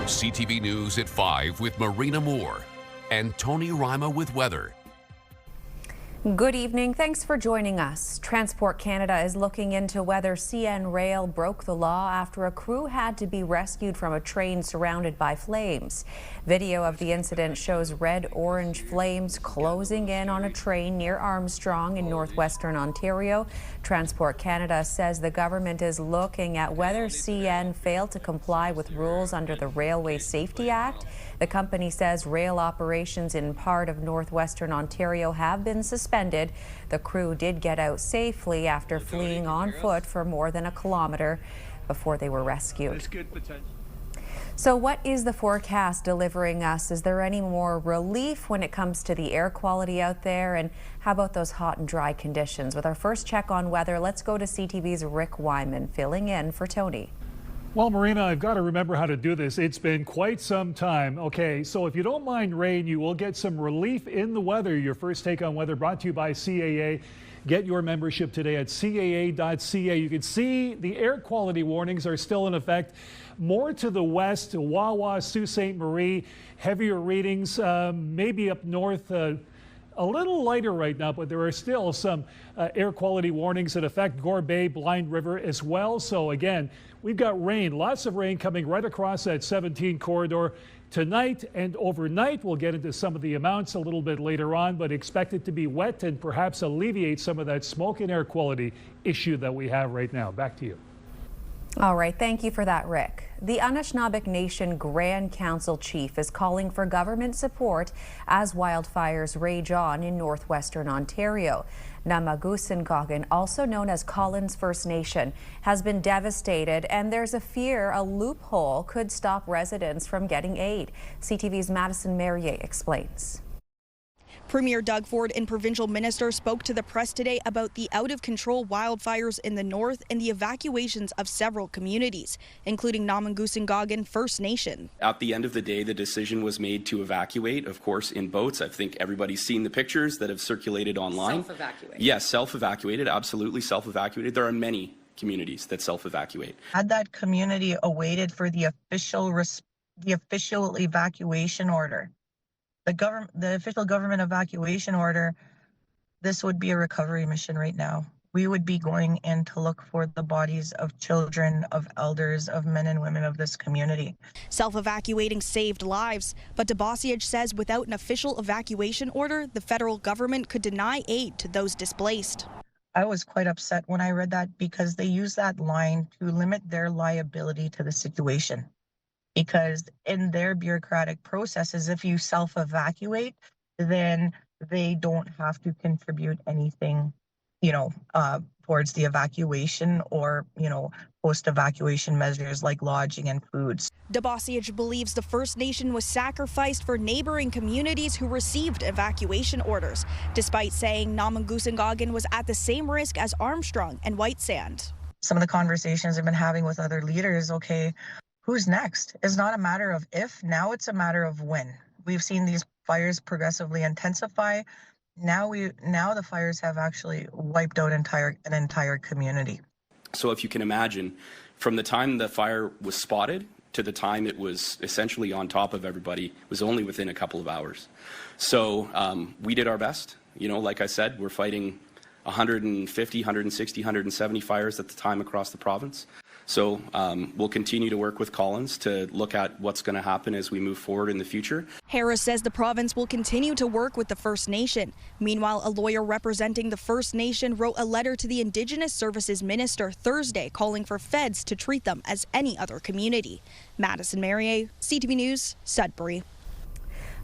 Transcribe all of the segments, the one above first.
CTV News at 5 with Marina Moore and Tony Rima with weather. Good evening. Thanks for joining us. Transport Canada is looking into whether CN Rail broke the law after a crew had to be rescued from a train surrounded by flames. Video of the incident shows red-orange flames closing in on a train near Armstrong in northwestern Ontario. Transport Canada says the government is looking at whether CN failed to comply with rules under the Railway Safety Act. The company says rail operations in part of northwestern Ontario have been suspended. The crew did get out safely after fleeing on foot for more than a kilometer before they were rescued. So what is the forecast delivering us? Is there any more relief when it comes to the air quality out there? And how about those hot and dry conditions? With our first check on weather, let's go to CTV's Rick Wyman filling in for Tony. Well, Marina, I've got to remember how to do this. It's been quite some time. Okay, so if you don't mind rain, you will get some relief in the weather. Your first take on weather brought to you by CAA. Get your membership today at caa.ca. You can see the air quality warnings are still in effect. More to the west, Wawa, Sault Ste. Marie, heavier readings, maybe up north. A little lighter right now, but there are still some air quality warnings that affect Gore Bay, Blind River as well. So again, we've got rain, lots of rain coming right across that 17 corridor tonight and overnight. We'll get into some of the amounts a little bit later on, but expect it to be wet and perhaps alleviate some of that smoke and air quality issue that we have right now. Back to you. All right, thank you for that, Rick. The Anishinaabe Nation Grand Council Chief is calling for government support as wildfires rage on in northwestern Ontario. Namagusingagan, also known as Collins First Nation, has been devastated, and there's a fear a loophole could stop residents from getting aid. CTV's Madison Merrier explains. Premier Doug Ford and provincial minister spoke to the press today about the out-of-control wildfires in the north and the evacuations of several communities, including Namagusingagan First Nation. At the end of the day, the decision was made to evacuate, of course, in boats. I think everybody's seen the pictures that have circulated online. Self-evacuate. Yes, self-evacuated, absolutely self-evacuated. There are many communities that self-evacuate. Had that community awaited for the official evacuation order, the official government evacuation order, this would be a recovery mission right now. We would be going in to look for the bodies of children, of elders, of men and women of this community. Self-evacuating saved lives, but Debosiage says without an official evacuation order, the federal government could deny aid to those displaced. I was quite upset when I read that because they use that line to limit their liability to the situation. Because in their bureaucratic processes, if you self-evacuate, then they don't have to contribute anything, towards the evacuation or, post-evacuation measures like lodging and foods. Debosiage believes the First Nation was sacrificed for neighboring communities who received evacuation orders, despite saying Namagusingagan was at the same risk as Armstrong and White Sand. Some of the conversations I've been having with other leaders, who's next? It's not a matter of if, now it's a matter of when. We've seen these fires progressively intensify. Now the fires have actually wiped out an entire community. So if you can imagine, from the time the fire was spotted to the time it was essentially on top of everybody was only within a couple of hours. So we did our best. Like I said, we're fighting 150, 160, 170 fires at the time across the province. So we'll continue to work with Collins to look at what's going to happen as we move forward in the future. Harris says the province will continue to work with the First Nation. Meanwhile, a lawyer representing the First Nation wrote a letter to the Indigenous Services Minister Thursday calling for feds to treat them as any other community. Madison Merrier, CTV News, Sudbury.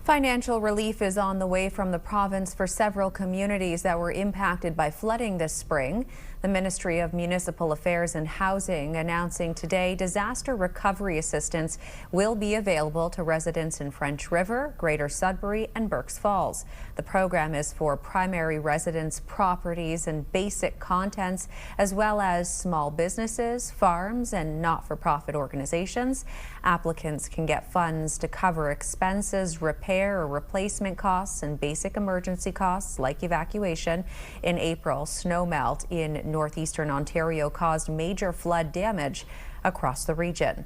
Financial relief is on the way from the province for several communities that were impacted by flooding this spring. The Ministry of Municipal Affairs and Housing announcing today disaster recovery assistance will be available to residents in French River, Greater Sudbury and Berks Falls. The program is for primary residence properties and basic contents, as well as small businesses, farms and not-for-profit organizations. Applicants can get funds to cover expenses, repair or replacement costs and basic emergency costs like evacuation. In April, snowmelt in northeastern Ontario caused major flood damage across the region.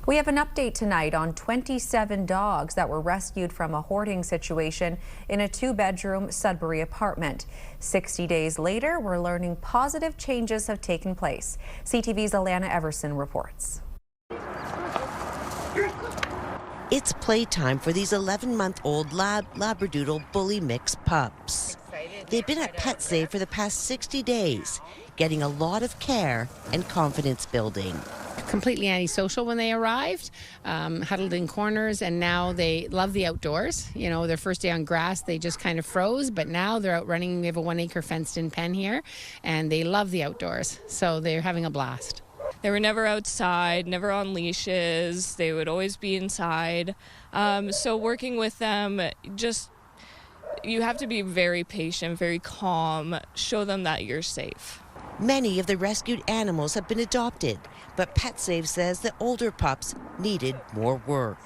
We have an update tonight on 27 dogs that were rescued from a hoarding situation in a 2-bedroom Sudbury apartment. 60 days later, we're learning positive changes have taken place. CTV's Alana Everson reports. It's playtime for these 11-month-old Labradoodle bully mix pups. They've been at PetSave for the past 60 days, getting a lot of care and confidence building. Completely antisocial when they arrived, huddled in corners, and now they love the outdoors. You know, their first day on grass, they just kind of froze, but now they're out running. We have a 1-acre fenced-in pen here, and they love the outdoors, so they're having a blast. They were never outside, never on leashes. They would always be inside. So working with them, you have to be very patient, very calm, show them that you're safe. Many of the rescued animals have been adopted, but PetSave says the older pups needed more work.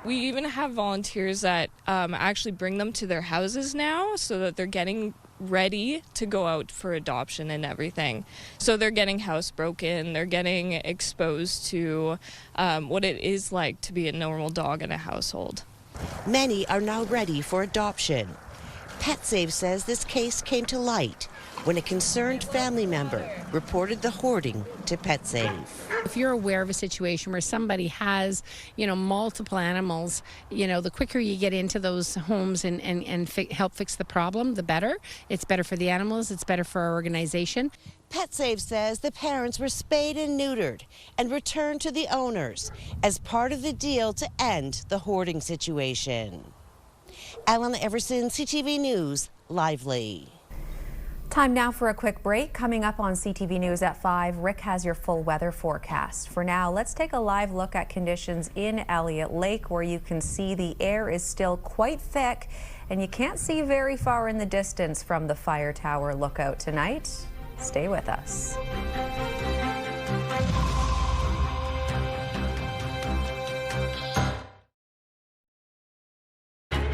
We even have volunteers that actually bring them to their houses now so that they're getting ready to go out for adoption and everything. So they're getting housebroken, they're getting exposed to what it is like to be a normal dog in a household. Many are now ready for adoption. PetSave says this case came to light when a concerned family member reported the hoarding to PetSave. If you're aware of a situation where somebody has, multiple animals, the quicker you get into those homes and help fix the problem, the better. It's better for the animals, it's better for our organization. PetSave says the parents were spayed and neutered and returned to the owners as part of the deal to end the hoarding situation. Alana Everson, CTV News, Lively. Time now for a quick break. Coming up on CTV News at 5, Rick has your full weather forecast. For now, let's take a live look at conditions in Elliott Lake, where you can see the air is still quite thick and you can't see very far in the distance from the fire tower lookout tonight. Stay with us.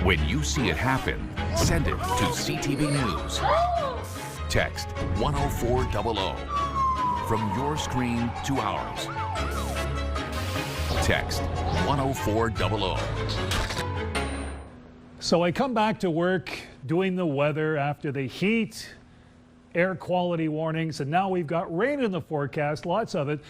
When you see it happen, send it to CTV News. Text 10400 from your screen to ours. Text 10400. So I come back to work doing the weather after the heat, air quality warnings, and now we've got rain in the forecast, lots of it.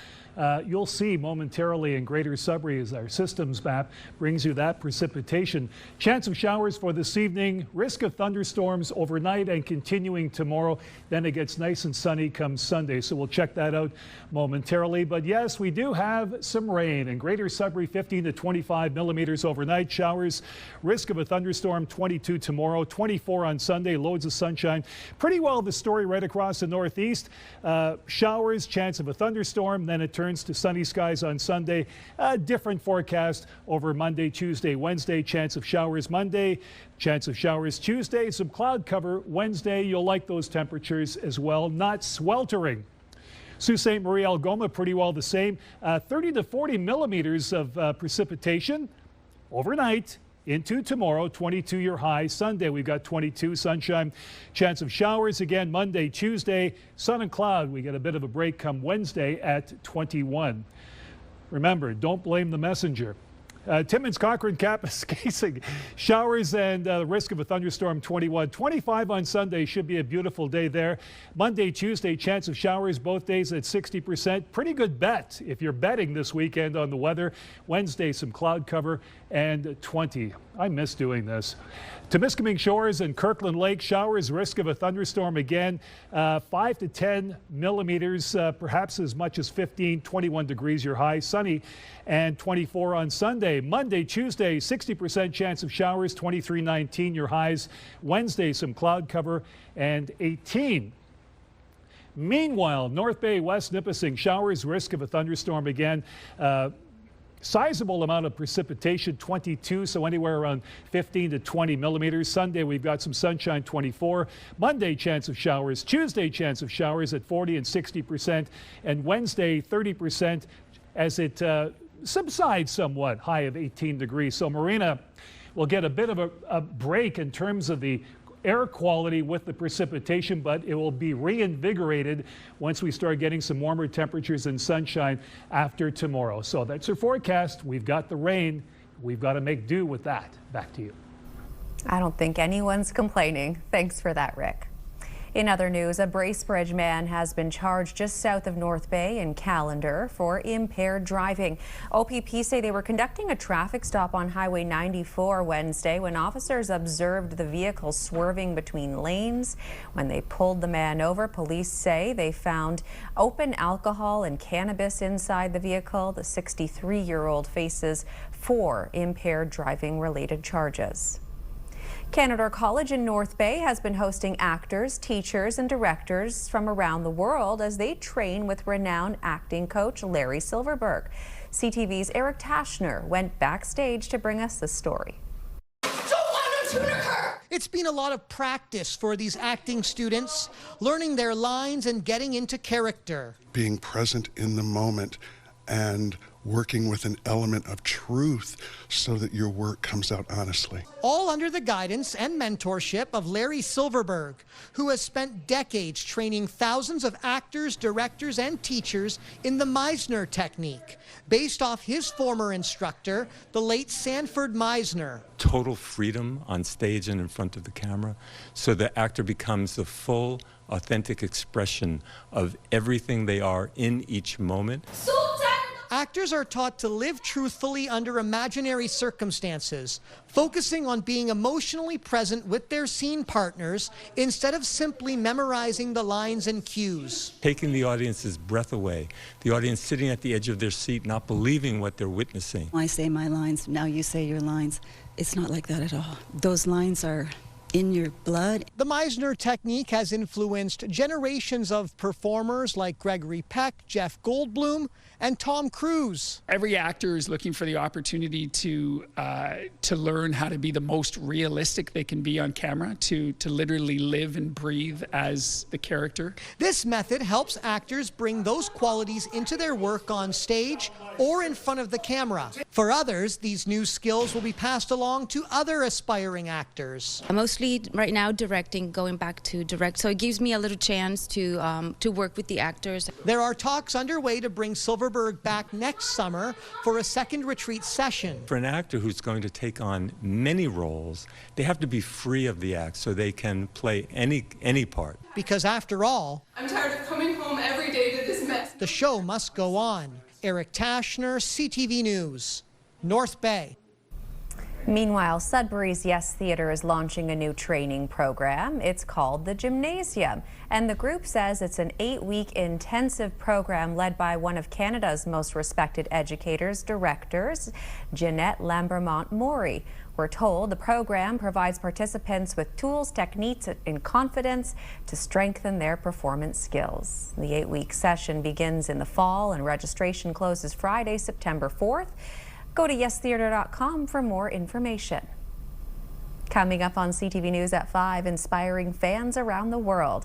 You'll see momentarily in Greater Sudbury as our systems map brings you that precipitation. Chance of showers for this evening, risk of thunderstorms overnight and continuing tomorrow. Then it gets nice and sunny come Sunday, so we'll check that out momentarily. But yes, we do have some rain in Greater Sudbury, 15 to 25 millimeters overnight. Showers, risk of a thunderstorm 22 tomorrow, 24 on Sunday, loads of sunshine. Pretty well the story right across the northeast. Showers, chance of a thunderstorm, then it turns to sunny skies on Sunday. A different forecast over Monday, Tuesday, Wednesday. Chance of showers Monday, chance of showers Tuesday. Some cloud cover Wednesday. You'll like those temperatures as well. Not sweltering. Sault Ste. Marie, Algoma, pretty well the same. 30 to 40 millimeters of precipitation overnight. Into tomorrow, 22 your high. Sunday, we've got 22, sunshine. Chance of showers again Monday, Tuesday. Sun and cloud, we get a bit of a break come Wednesday at 21. Remember, don't blame the messenger. Timmins, Cochrane, Kapuskasing. Showers and risk of a thunderstorm 21. 25 on Sunday, should be a beautiful day there. Monday, Tuesday, chance of showers both days at 60%. Pretty good bet if you're betting this weekend on the weather. Wednesday, some cloud cover and 20. I miss doing this. Temiskaming Shores and Kirkland Lake, showers, risk of a thunderstorm again. 5 to 10 millimeters, perhaps as much as 15, 21 degrees your high. Sunny and 24 on Sunday. Monday, Tuesday, 60% chance of showers, 23, 19 your highs. Wednesday, some cloud cover and 18. Meanwhile, North Bay, West Nipissing, showers, risk of a thunderstorm again. Sizable amount of precipitation, 22, so anywhere around 15 to 20 millimeters. Sunday, we've got some sunshine, 24. Monday, chance of showers. Tuesday, chance of showers at 40 and 60%. And Wednesday, 30% as it subsides somewhat, high of 18 degrees. So Marina will get a bit of a break in terms of the air quality with the precipitation, but it will be reinvigorated once we start getting some warmer temperatures and sunshine after tomorrow. So that's our forecast. We've got the rain. We've got to make do with that. Back to you. I don't think anyone's complaining. Thanks for that, Rick. In other news, a Bracebridge man has been charged just south of North Bay in Callander for impaired driving. OPP say they were conducting a traffic stop on Highway 94 Wednesday when officers observed the vehicle swerving between lanes. When they pulled the man over, police say they found open alcohol and cannabis inside the vehicle. The 63-year-old faces 4 impaired driving related charges. Canada College in North Bay has been hosting actors, teachers and directors from around the world as they train with renowned acting coach Larry Silverberg. CTV's Eric Tashner went backstage to bring us this story. It's been a lot of practice for these acting students, learning their lines and getting into character. Being present in the moment and working with an element of truth so that your work comes out honestly. All under the guidance and mentorship of Larry Silverberg, who has spent decades training thousands of actors, directors, and teachers in the Meisner technique, based off his former instructor, the late Sanford Meisner. Total freedom on stage and in front of the camera, so the actor becomes the full, authentic expression of everything they are in each moment. Actors are taught to live truthfully under imaginary circumstances, focusing on being emotionally present with their scene partners instead of simply memorizing the lines and cues. Taking the audience's breath away, the audience sitting at the edge of their seat, not believing what they're witnessing. I say my lines, now you say your lines. It's not like that at all. Those lines are in your blood. The Meisner technique has influenced generations of performers like Gregory Peck, Jeff Goldblum, and Tom Cruise. Every actor is looking for the opportunity to learn how to be the most realistic they can be on camera, to literally live and breathe as the character. This method helps actors bring those qualities into their work on stage or in front of the camera. For others, these new skills will be passed along to other aspiring actors. I'm mostly right now directing, going back to direct, so it gives me a little chance to work with the actors. There are talks underway to bring Silverberg back next summer for a second retreat session. For an actor who's going to take on many roles, they have to be free of the act so they can play any part. Because after all, I'm tired of coming home every day to this mess. The show must go on. Eric Tashner, CTV News, North Bay. Meanwhile, Sudbury's Yes Theatre is launching a new training program. It's called the Gymnasium, and the group says it's an 8-week intensive program led by one of Canada's most respected educators, directors, Jeanette Lambermont-Maury. We're told the program provides participants with tools, techniques, and confidence to strengthen their performance skills. The 8-week session begins in the fall and registration closes Friday, September 4th. Go to yestheatre.com for more information. Coming up on CTV News at 5, inspiring fans around the world.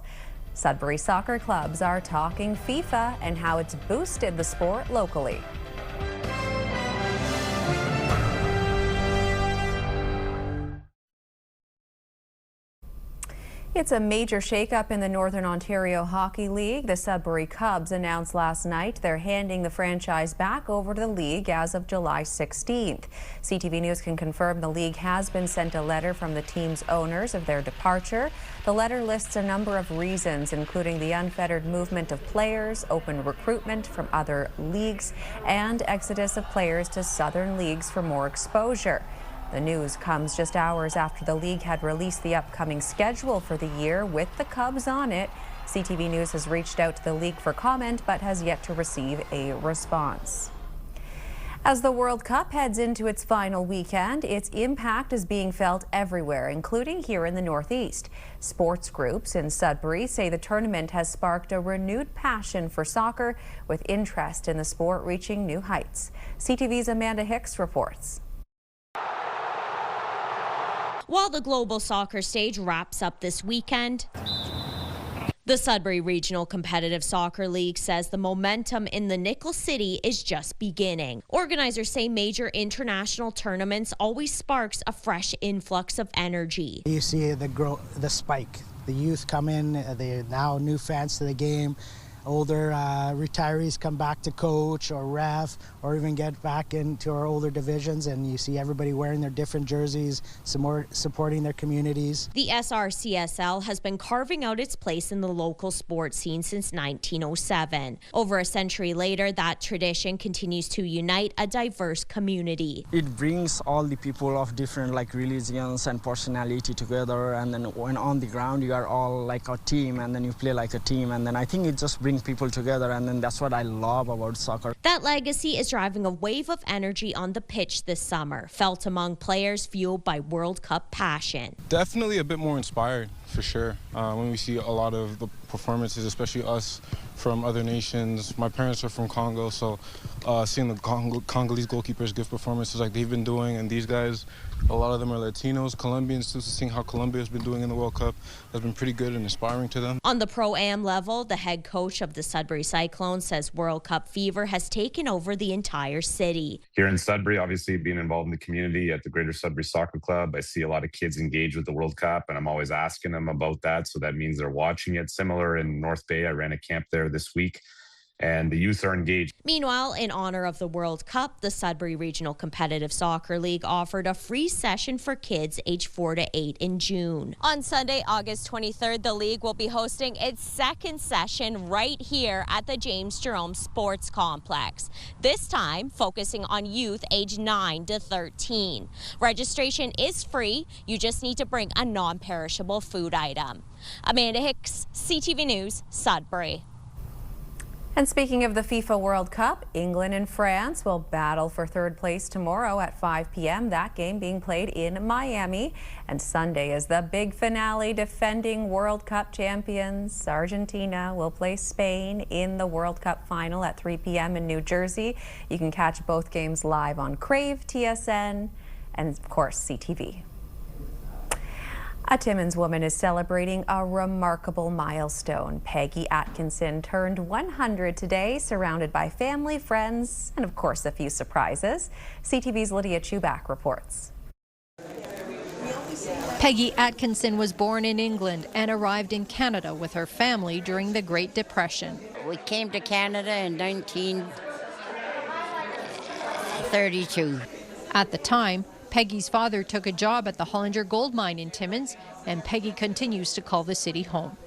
Sudbury soccer clubs are talking FIFA and how it's boosted the sport locally. It's a major shakeup in the Northern Ontario Hockey League. The Sudbury Cubs announced last night they're handing the franchise back over to the league as of July 16th. CTV News can confirm the league has been sent a letter from the team's owners of their departure. The letter lists a number of reasons, including the unfettered movement of players, open recruitment from other leagues, and exodus of players to southern leagues for more exposure. The news comes just hours after the league had released the upcoming schedule for the year with the Cubs on it. CTV News has reached out to the league for comment but has yet to receive a response. As the World Cup heads into its final weekend, its impact is being felt everywhere, including here in the Northeast. Sports groups in Sudbury say the tournament has sparked a renewed passion for soccer, with interest in the sport reaching new heights. CTV's Amanda Hicks reports. While the global soccer stage wraps up this weekend, The Sudbury Regional Competitive Soccer League says the momentum in the Nickel City is just beginning. Organizers say major international tournaments always sparks a fresh influx of energy. You see the spike. The youth come in, they're now new fans to the game. Older retirees come back to coach or ref or even get back into our older divisions, and you see everybody wearing their different jerseys, supporting their communities. The SRCSL has been carving out its place in the local sports scene since 1907. Over a century later, that tradition continues to unite a diverse community. It brings all the people of different religions and personality together, and then when on the ground you are all like a team, and then you play like a team, and then I think it just brings people together, and then that's what I love about soccer. That legacy is driving a wave of energy on the pitch this summer, felt among players fueled by World Cup passion. Definitely a bit more inspired, for sure. When we see a lot of the performances, especially us from other nations. My parents are from Congo, so seeing the Congolese goalkeepers give performances like they've been doing, and these guys, a lot of them are Latinos, Colombians, too, so seeing how Colombia's been doing in the World Cup has been pretty good and inspiring to them. On the Pro-Am level, the head coach of the Sudbury Cyclones says World Cup fever has taken over the entire city. Here in Sudbury, obviously being involved in the community at the Greater Sudbury Soccer Club, I see a lot of kids engaged with the World Cup, and I'm always asking them about that, so that means they're watching it. Similar in North Bay, I ran a camp there this week, and the youth are engaged. Meanwhile, in honor of the World Cup, the Sudbury Regional Competitive Soccer League offered a free session for kids aged 4 to 8 in June. On Sunday, August 23rd, the league will be hosting its second session right here at the James Jerome Sports Complex. This time, focusing on youth aged 9 to 13. Registration is free. You just need to bring a non-perishable food item. Amanda Hicks, CTV News, Sudbury. And speaking of the FIFA World Cup, England and France will battle for third place tomorrow at 5 p.m. That game being played in Miami. And Sunday is the big finale. Defending World Cup champions Argentina will play Spain in the World Cup final at 3 p.m. in New Jersey. You can catch both games live on Crave, TSN, and of course CTV. A Timmins woman is celebrating a remarkable milestone. Peggy Atkinson turned 100 today, surrounded by family, friends, and of course a few surprises. CTV's Lydia Chubak reports. Peggy Atkinson was born in England and arrived in Canada with her family during the Great Depression. We came to Canada in 1932. At the time, Peggy's father took a job at the Hollinger gold mine in Timmins, and Peggy continues to call the city home.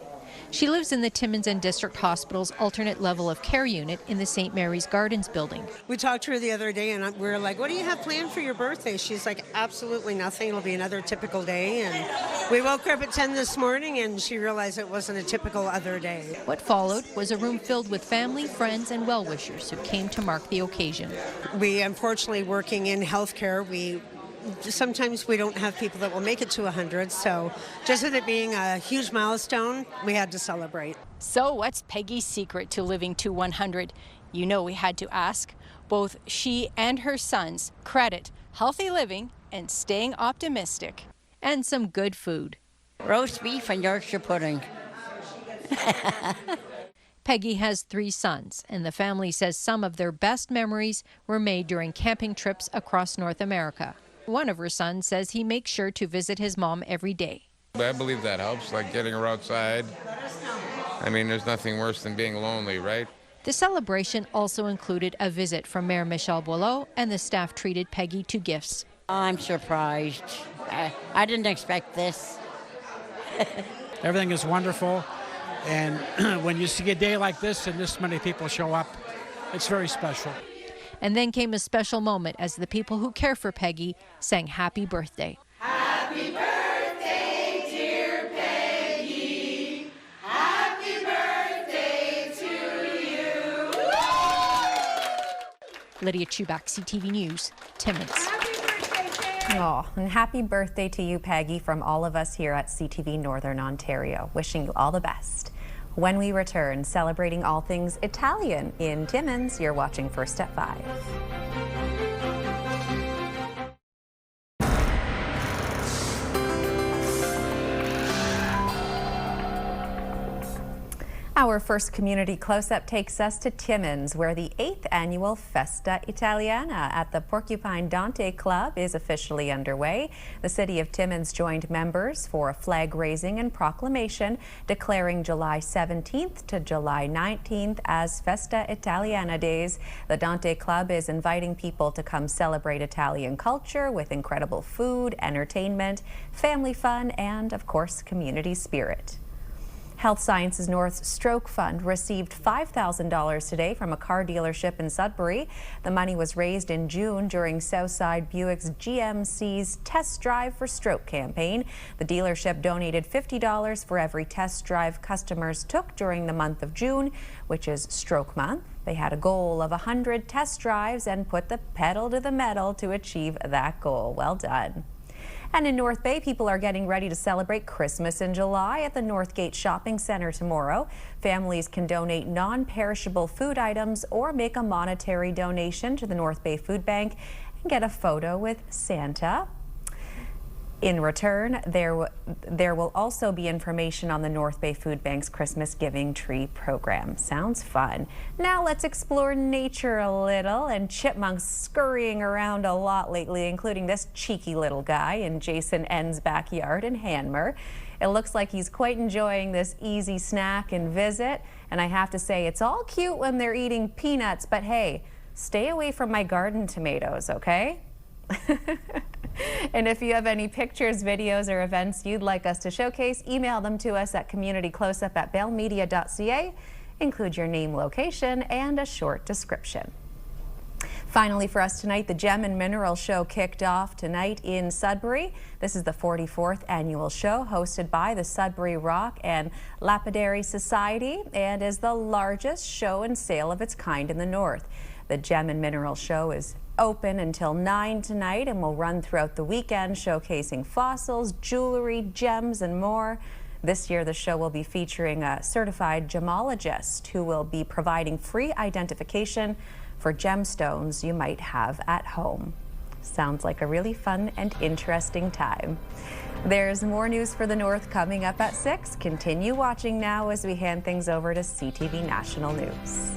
She lives in the Timmins and District Hospital's alternate level of care unit in the St. Mary's Gardens building. We talked to her the other day, and we were like, what do you have planned for your birthday? She's like, absolutely nothing. It'll be another typical day. And we woke her up at 10 this morning, and she realized it wasn't a typical other day. What followed was a room filled with family, friends, and well-wishers who came to mark the occasion. We, unfortunately, working in healthcare, sometimes we don't have people that will make it to 100, so just with it being a huge milestone, we had to celebrate. So what's Peggy's secret to living to 100? You know we had to ask. Both she and her sons credit healthy living and staying optimistic, and some good food. Roast beef and Yorkshire pudding. Peggy has 3 sons, and the family says some of their best memories were made during camping trips across North America. One of her sons says he makes sure to visit his mom every day. I believe that helps, like getting her outside. I mean, there's nothing worse than being lonely, right? The celebration also included a visit from Mayor Michelle Boileau, and the staff treated Peggy to gifts. I'm surprised. I didn't expect this. Everything is wonderful, and when you see a day like this and this many people show up, it's very special. And then came a special moment as the people who care for Peggy sang Happy Birthday. Happy birthday, dear Peggy. Happy birthday to you. Lydia Chubak, CTV News, Timmins. Oh, and happy birthday to you, Peggy, from all of us here at CTV Northern Ontario. Wishing you all the best. When we return, celebrating all things Italian in Timmins, you're watching First at 5. Our first community close-up takes us to Timmins, where the 8th annual Festa Italiana at the Porcupine Dante Club is officially underway. The city of Timmins joined members for a flag raising and proclamation declaring July 17th to July 19th as Festa Italiana days. The Dante Club is inviting people to come celebrate Italian culture with incredible food, entertainment, family fun, and of course, community spirit. Health Sciences North's Stroke Fund received $5,000 today from a car dealership in Sudbury. The money was raised in June during Southside Buick's GMC's Test Drive for Stroke campaign. The dealership donated $50 for every test drive customers took during the month of June, which is Stroke Month. They had a goal of 100 test drives and put the pedal to the metal to achieve that goal. Well done. And in North Bay, people are getting ready to celebrate Christmas in July at the Northgate Shopping Centre tomorrow. Families can donate non-perishable food items or make a monetary donation to the North Bay Food Bank and get a photo with Santa. In return, there will also be information on the North Bay Food Bank's Christmas Giving Tree program. Sounds fun. Now let's explore nature a little, and chipmunks scurrying around a lot lately, including this cheeky little guy in Jason N's backyard in Hanmer. It looks like he's quite enjoying this easy snack and visit, and I have to say it's all cute when they're eating peanuts, but hey, stay away from my garden tomatoes, okay? And if you have any pictures, videos, or events you'd like us to showcase, email them to us at communitycloseup@bellmedia.ca. Include your name, location, and a short description. Finally for us tonight, the Gem and Mineral Show kicked off tonight in Sudbury. This is the 44th annual show hosted by the Sudbury Rock and Lapidary Society and is the largest show and sale of its kind in the north. The Gem and Mineral Show is open until 9 tonight and will run throughout the weekend, showcasing fossils, jewelry, gems, and more. This year, the show will be featuring a certified gemologist who will be providing free identification for gemstones you might have at home. Sounds like a really fun and interesting time. There's more news for the North coming up at 6. Continue watching now as we hand things over to CTV National News.